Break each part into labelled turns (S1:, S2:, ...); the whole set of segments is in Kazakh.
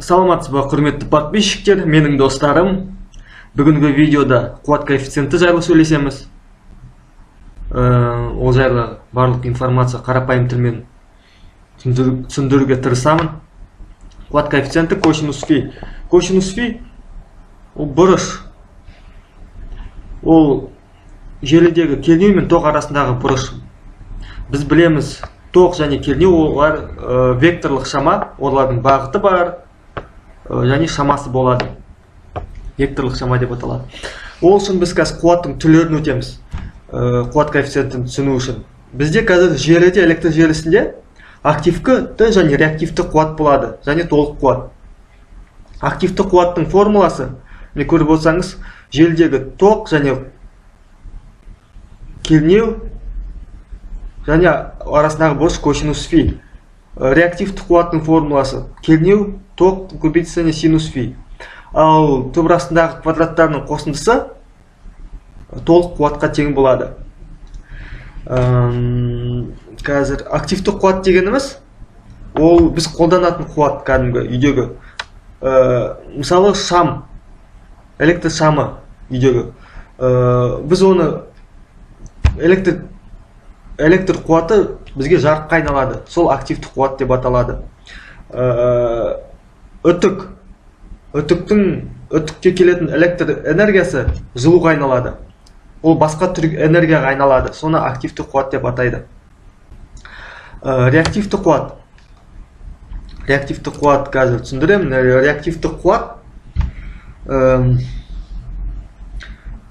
S1: Саламатсыз ба, құрметті подписчиктер, менің достарым. Бүгінгі видеода қуат коэффициенті жайлы сөйлесеміз. Ол жайлы барлық информация қарапайым тілмен түсіндіруге тырысамын. Қуат коэффициенті косинус фи. Косинус фи ол бұрыш. Ол желідегі кернеу мен тоқ арасындағы бұрыш. Біз білеміз, тоқ және кернеу олар векторлық шама, олардың бағыты бар және шамасы болады. Векторлық шама деп аталады. Ол үшін біз қазір қуаттың түрлерін өтеміз. Қуат коэффициентін түсіну үшін. Бізде қазір желіде, электр желісінде активті және реактивті қуат болады, және толық қуат. Активті қуаттың формуласы, не көріп болсаңыз, желідегі тоқ және кернеу және арасындағы бұрыш косинус фи. Реактивті қуаттың формуласы кернеу, тоқ көбейтілсе синус фи. Ал түбірастындағы квадраттарының қосындысы толық қуатқа тең болады. Қазір активті қуат дегеніміз, ол біз қолданатын қуат кәдімгі үйдегі. Мысалы шам, электр шамы үйдегі. Біз оны электр қуаты бізге жарыққа айналады. Сол активті қуат деп аталады. Үтікке келетін электр энергиясы жылуға айналады. Ол басқа түр энергияға айналады. Соны активті қуат деп атайды. Реактивті қуат. Реактивті қуат қазір түсіндірем. Реактивті қуат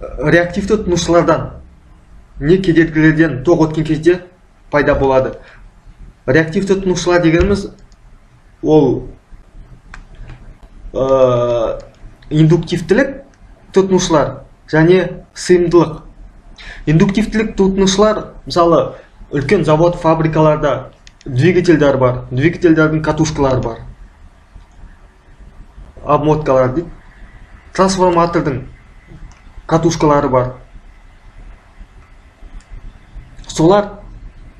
S1: реактивті тұтынушылардан не кедергілерден тоқ өткен кезде пайда болады. Реактивті тұтынушылар дегеніміз ол индуктивтілік тұтынушылар және сыйымдылық. Индуктивтілік тұтынушылар, мысалы, үлкен завод, фабрикаларда двигательдер бар, двигательдердің катушкалары бар, обмоткалар дейді, трансформатордың катушкалары бар. Солар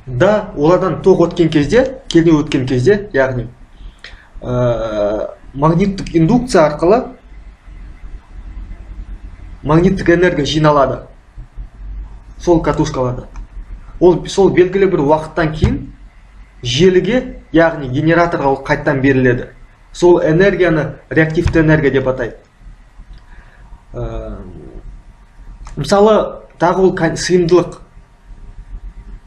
S1: да олардан тоқ өткен кезде, кернеу өткен кезде, яғни магниттік индукция арқылы магниттік энергия жиналады сол катушкаларда. Сол белгілі бір уақыттан кейін желіге, яғни генераторға ол қайттан беріледі. Сол энергияны реактивті энергия деп атайды. Мысалы, тағы ол сыйымдылық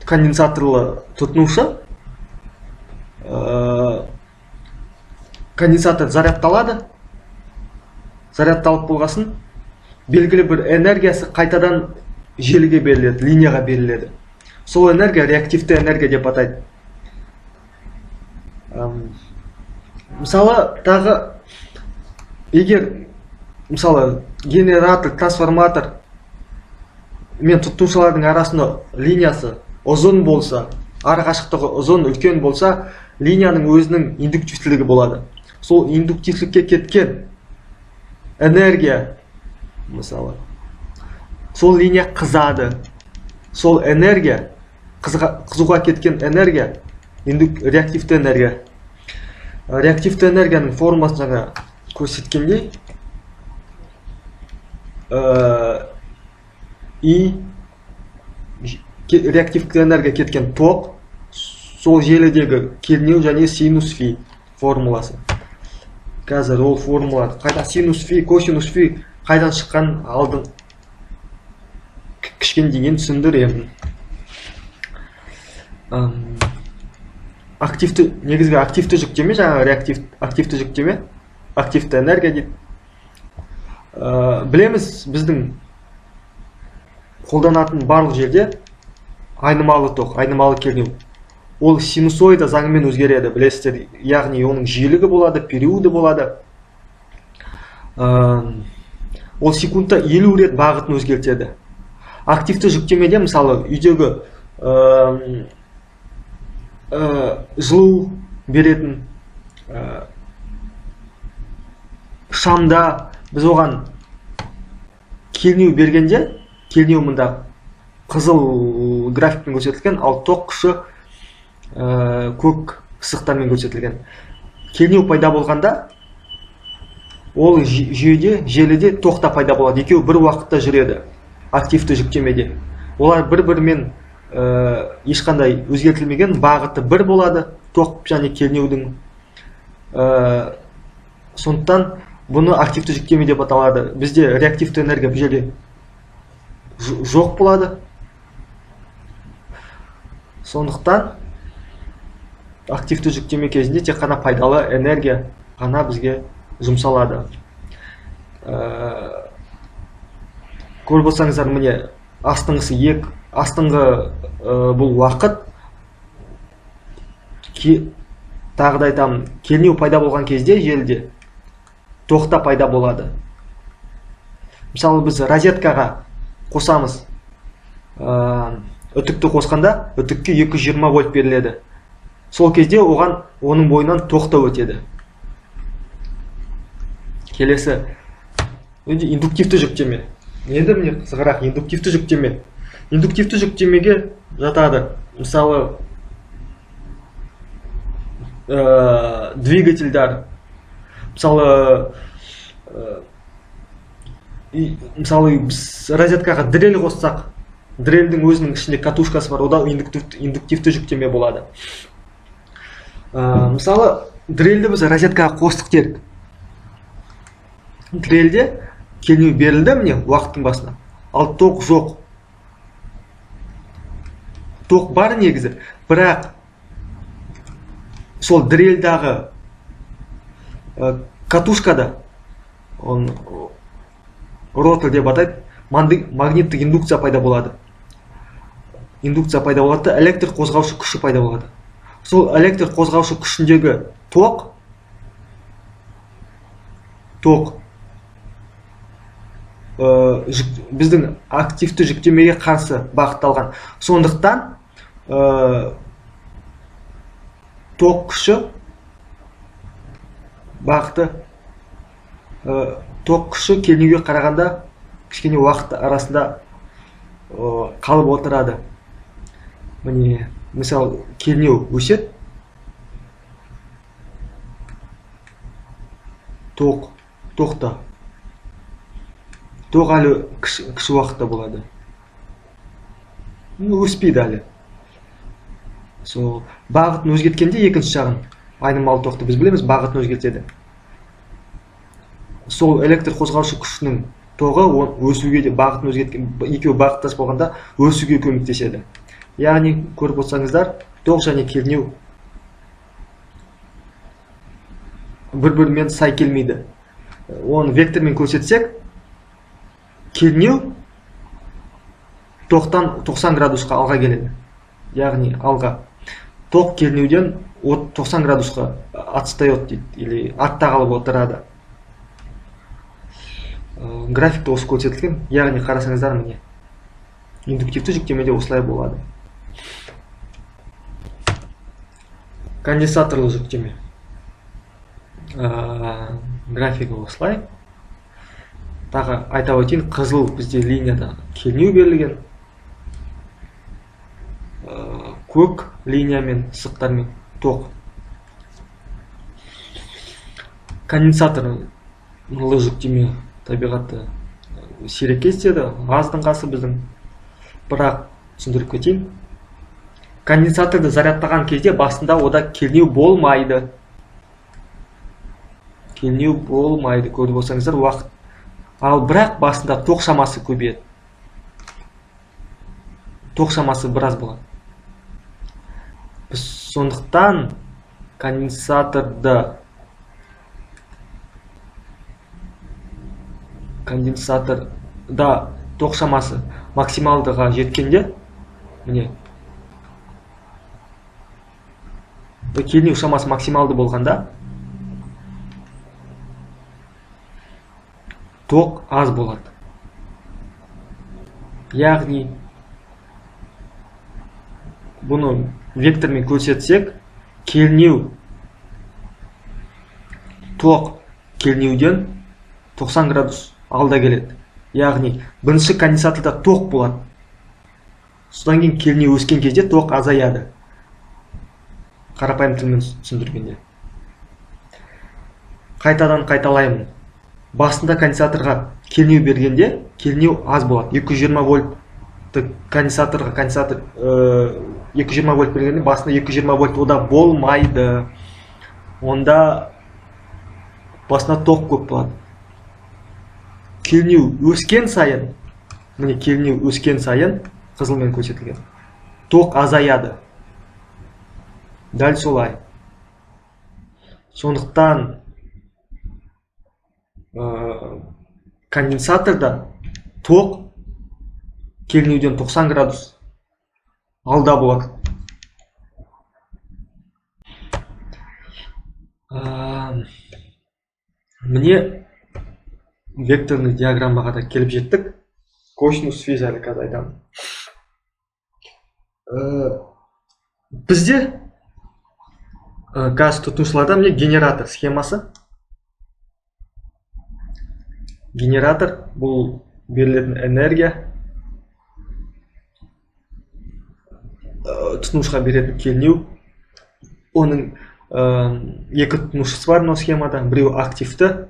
S1: конденсаторлы тұтынушы. Конденсатор зарядталады. Зарядталып болғасын, белгілі бір энергиясы қайтадан желіге беріледі, линияға беріледі. Сол энергия реактивті энергия деп атайды. Мысалы, тағы егер мысалы генератор, трансформатор мен тұтынушылардың арасында линиясы ұзын болса, арақашықтығы ұзын, үлкен болса, линияның өзінің индуктивтілігі болады. Сол индуктивтілікке кеткен энергия, мысалы, сол линия қызады. Сол энергия, қызуға кеткен энергия, реактивті энергия. Реактивті энергияның формасын жаңа көрсеткендей, реактивті энергия кеткен тоқ, сол желідегі кернеу және синус фи формуласы. Қазір ол формула қайда синус фи, косинус фи қайдан шыққан алдың кішкендеген түсіндіремін. Негізгі активті жүктеме, жаңа активті жүктеме, активті энергия дейді. Білеміз, біздің қолданатын барлық жерде айнымалы тоқ, айнымалы кернеу. Ол синусоида заңымен өзгереді, білесіздер. Яғни оның жиілігі болады, периоды болады. Ол секундта 50 рет бағытын өзгертеді. Активті жүктемеде, мысалы, үйдегі жылу беретін шамда біз оған кернеу бергенде, кернеу мұнда қызыл графикпен көрсетілген, ал тоқ күші көк сызықтармен көрсетілген. Кернеу пайда болғанда ол желіде тоқта пайда болады. Екеуі бір уақытта жүреді активті жүктемеде. Олар бір-бірімен ешқандай өзгертілмеген, бағыты бір болады, тоқ және кернеудің. Сондықтан бұны активті жүктеме деп аталады. Бізде реактивті энергия бұл жерде жоқ болады. Сондықтан активті жүктеме кезінде тек қана пайдалы энергия ғана бізге жұмсалады. Көріп отырсаңыздар, міне астыңғы бұл уақыт, тағы да айтамын, кернеу пайда болған кезде желіде тоқта пайда болады. Мысалы біз розеткаға қосамыз, үтікті қосқанда үтікке 220 вольт беріледі. Сол кезде оның бойынан тоқта өтеді. Келесі индуктивті жүктеме. Енді міне қызығырақ, индуктивті жүктеме. Индуктивті жүктемеге жатады. Мысалы двигательдар. Мысалы біз розеткаға дрель қоссақ, дрельдің өзінің ішінде катушкасы бар, ода индуктивті жүктеме болады. Мысалы дрельді біз розеткаға қостық делік. Дрельде кернеу берілді міне уақыттың басына, ал тоқ жоқ. Тоқ бар негізі, бірақ сол дрельдағы катушкада, ротор деп атайды, магниттік индукция пайда болады. Индукция пайда болады, электр қозғаушы күші пайда болады. Сол электр қозғаушы күшіндегі тоқ біздің активті жүктемеге қарсы бағытталған. Сондықтан тоқ күші бағыты, тоқ күші кернеуге қарағанда кішкене уақыт арасында қалып отырады. Міне, мысалы, кернеу өсет, тоқта. Тоқ әлі кіші уақытта болады. Өспейді әлі. Сол бағытын өзгерткенде екінші жағын, айнымалы тоқты біз білеміз, бағытын өзгертеді. Сол электр қозғаушы күшінің тоғы өсуге де, бағытын өзгерткен, екеуі бағыттас болғанда өсуге көмектеседі. Яғни, көріп отырсаңыздар, тоқ және кернеу бір-бірімен сай келмейді. Оны вектормен көрсетсек, кернеу тоқтан 90 градусқа алға келеді. Яғни алға. Тоқ кернеуден 90 градусқа отстает дейді, или артта қалып отырады. Графикта осы көрсетілген. Яғни қарасаңыздар, міне индуктивті жүктемеде осылай болады. Конденсаторлы жүктеме. Графигі осылай. Тағы айта өтейін, қызыл бізде линияда кернеу берілген, көк линиямен, сызықтармен тоқ. Конденсаторлы жүктеме табиғатты сирек кездеседі, аздың қасы біздің. Бірақ түсіндіріп кетейін. Конденсаторды зарядтаған кезде басында ода кернеу болмайды. Кернеу болмайды, көріп болсаңыздар, уақыт. Ал бірақ басында тоқ шамасы көбейеді. Тоқ шамасы біраз болады. Біз сондықтан конденсаторда тоқ шамасы максималдыға жеткенде, міне, кернеу шамасы максималды болғанда тоқ аз болады. Яғни, бұны вектормен көрсетсек, кернеу тоқ кернеуден 90 градус алда келеді. Яғни, бірінші конденсаторда тоқ болады. Содан кейін кернеу өскен кезде тоқ азаяды. Қарапайым тілмен түсіндіргенде. Қайтадан қайталаймын. басында конденсаторға кернеу бергенде кернеу аз болады. 220 вольтты конденсаторға 220 вольт бергенде басында 220 вольт ода болмайды. Онда басында тоқ көп болады. Кернеу өскен сайын, міне кернеу өскен сайын қызылмен көрсетілген, тоқ азаяды. Дәл солай. Сондықтан конденсаторда тоқ кернеуден 90 градус алда болады. Міне векторный диаграммаға да келіп жеттік. Косинус фи жайлы қазір айтамын. Бізде газ тұтынушыларда міне генератор схемасы. Генератор бұл берілетін энергия, тұтынушыға беретін кернеу. Оның екі тұтынушысы бар мынау схемада. Біреуі активті,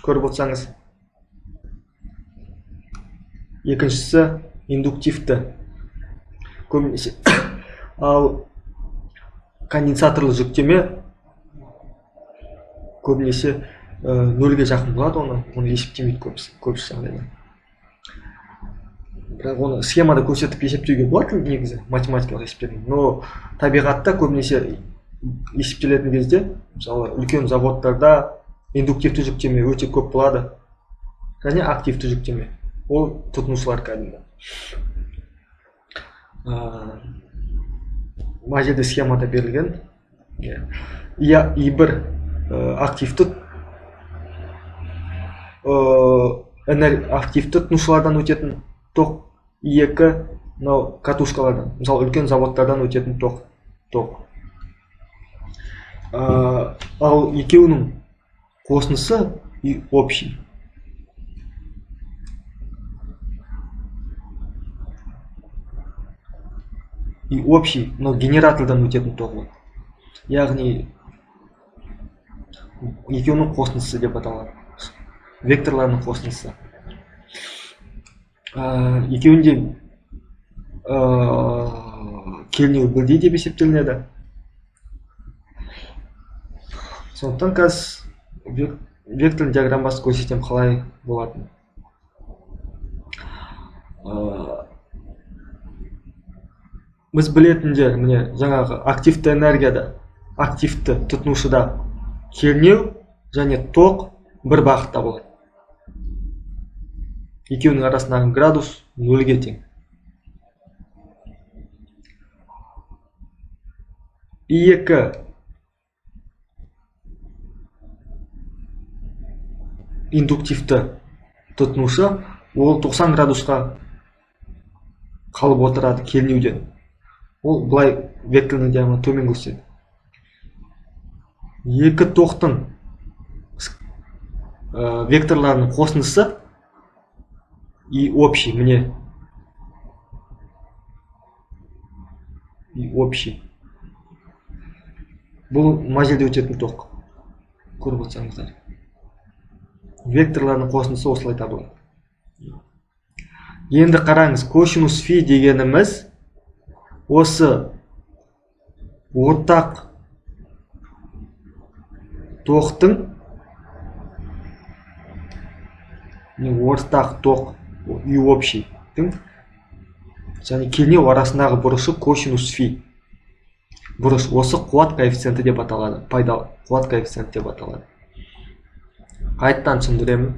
S1: көріп отырсаңыз. Екіншісі индуктивті. Көбінесе ал конденсаторлы жүктеме көбінесе нөлге жақын болады, оны есептемейді көбісі жағдайда. Бірақ оны схемада көрсетіп есептеуге болады негізі, математикалық есептерін. Но табиғатта көбінесе есептелетін кезде, мысалы үлкен заводтарда индуктивті жүктеме өте көп болады, және активті жүктеме. Ол тұтынушылар кәдімгі. Мына жерде схемада берілген. I1 активті тұтынушылардан өтетін тоқ, I2 мынау катушкалардан, мысалы үлкен заводтардан өтетін тоқ. Ал екеуінің қосындысы и общий. И общий, но генератордан өтетін тоқ болады. Яғни екеуінің қосындысы деп аталады. Векторларының қосындысы. Екеуінде кернеу бірдей деп есептелінеді. Сондықтан қазір векторный диаграммасын көрсетем қалай болатын. Біз білетіндер, міне жаңағы активті энергияда, активті тұтынушыда кернеу және тоқ бір бағытта болады. Екеуінің арасындағы градус нөлге тең. I2 индуктивті тұтынушы, ол 90 градусқа қалып отырады кернеуден. Ол былай векторный диаграмма төмен көрсетеді. Екі тоқтың векторларының қосындысы и общий, міне. И общий. Бұл мына жерде өтетін тоқ. Көріп отырсаңыздар. Векторларының қосындысы осылай табылады. Енді қараңыз, косинус фи дегеніміз осы ортақ тоқтың, ортақ тоқ и общийдің және кернеу арасындағы бұрышы косинус фи. Бұрыш осы қуат коэффициенті деп аталады, пайдалы қуат коэффициенті деп аталады. Қайттан түсіндіремін.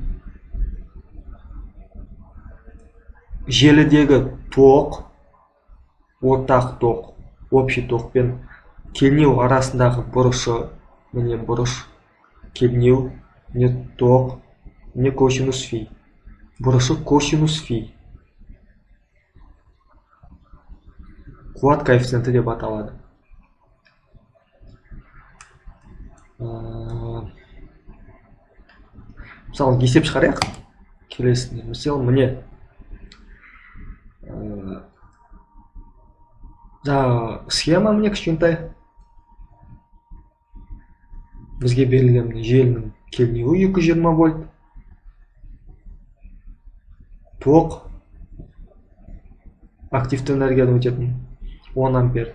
S1: Желідегі тоқ, ортақ тоқ, общий тоқ пен кернеу арасындағы бұрышы, міне бұрыш, кернеу, не тоқ, не косинус фи. Бұрышы косинус фи. Қуат коэффициенті деп аталады. Мысалы, есеп шығарайық. Келесіне. Мысалы, міне схема міне кішкентай. Бізге берілген желінің кернеуі 220 вольт. тоқ активті энергиядан өтетін 10 ампер,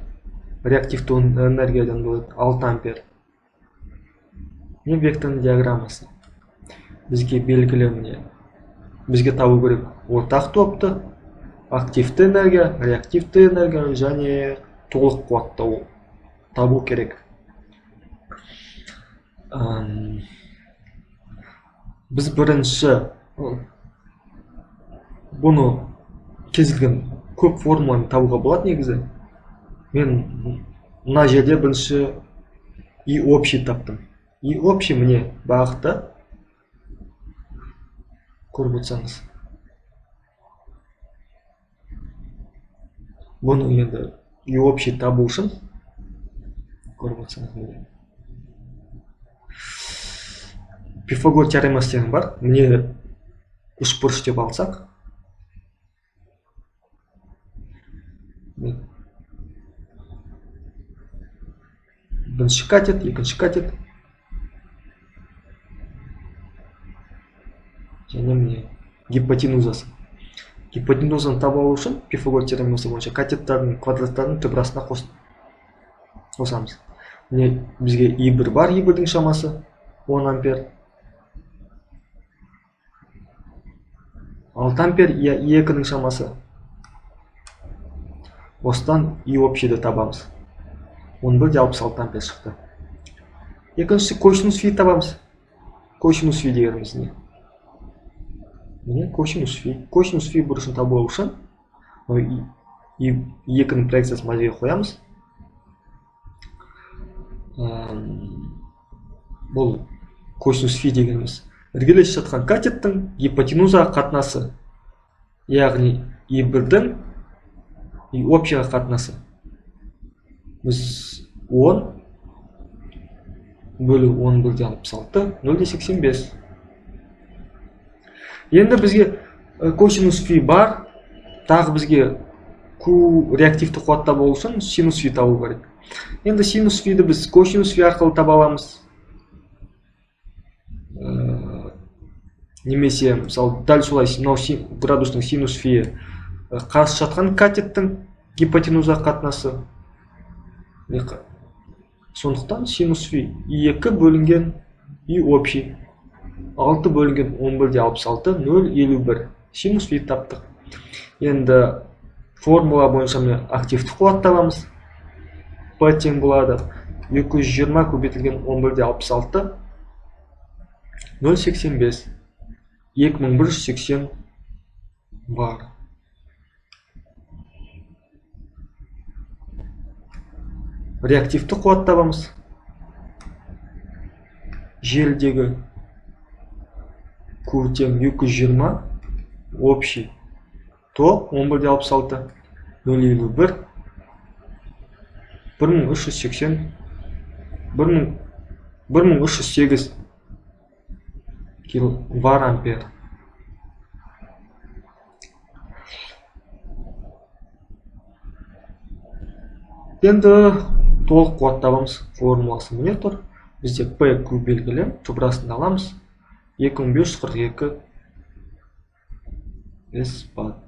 S1: реактивті энергиядан болады 6 ампер. Не векторный диаграммасы бізге белгілі, міне бізге табу керек ортақ топты, активті энергия, реактивті энергия және толық қуатты табу керек. Біз бірінші бұны кез келген көп формуланы табуға болады негізі. Мен мына жерде бірінші и общий таптым. И общий міне бағытта көріп отырсаңыз. Бұны енді и общий табу үшін көріп отырсаңыз міне. Пифагор теоремасы деген бар. Міне үшбұрыш деп алсақ. Бірінші катет, екінші катет. Және міне гипотенузасы. Гипотенузаны таба алу үшін Пифагор теоремасы бойынша катеттардың квадраттарын түбірасына қосамыз. Міне бізге И1 бар, И1-дің шамасы 10 ампер. 6 ампер И2-дің шамасы. Осыдан И общийді табамыз. 11,66 ампер шықты. Екіншісі косинус фи табамыз. Косинус фи дегеніміз не? Міне косинус фи. Косинус фи бұрышын табу үшін И2-ның проекциясын мына жерге қоямыз. Бұл косинус фи дегеніміз іргелес жатқан катеттің гипотенузаға қатынасы, яғни И1-дің и общийға қатынасы. Біз 10 бөлу 11,66, 0,85. Енді бізге косинус фи бар, тағы бізге Q реактивті қуатта болу үшін синус фи табу керек. Енді синус фиді біз косинус фи арқылы таба аламыз. Немесе, мысалы, дәл солай градустың синус фиі қарсы жатқан катеттің гипотенузаға қатынасы. Сондықтан синус фи И2 бөлінген И общий 6 бөлінген 11,66, 0,51. Синус фи таптық. Енді формула бойынша активті қуат табамыз. П тең болады 220 көбейтілген 11,66, 0,85. 2180 бар. Реактивті қуат табамыз. Желдегі Q тең 220, общий ток 11,66, 0,51, 1380, 1308 киловатт ампер. Енді толық қуат табамыз. Формуласы міне тұр. Бізде PQ белгілі, түбірасында аламыз. 2542 Ватт.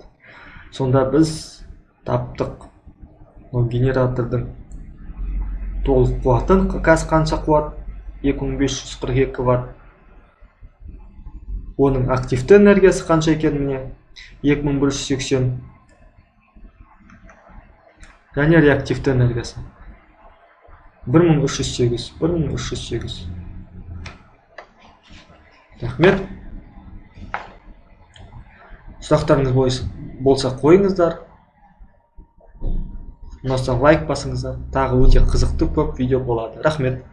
S1: Сонда біз таптық генератордың толық қуатын. Қазір қанша қуат? 2542 Ватт. Оның активті энергиясы қанша екен міне? 2180. Және реактивті энергиясы 1308. Рахмет. Сұрақтарыңыз болса қойыңыздар. Ұнаса лайк басыңыздар. Тағы өте қызықты көп видео болады. Рахмет.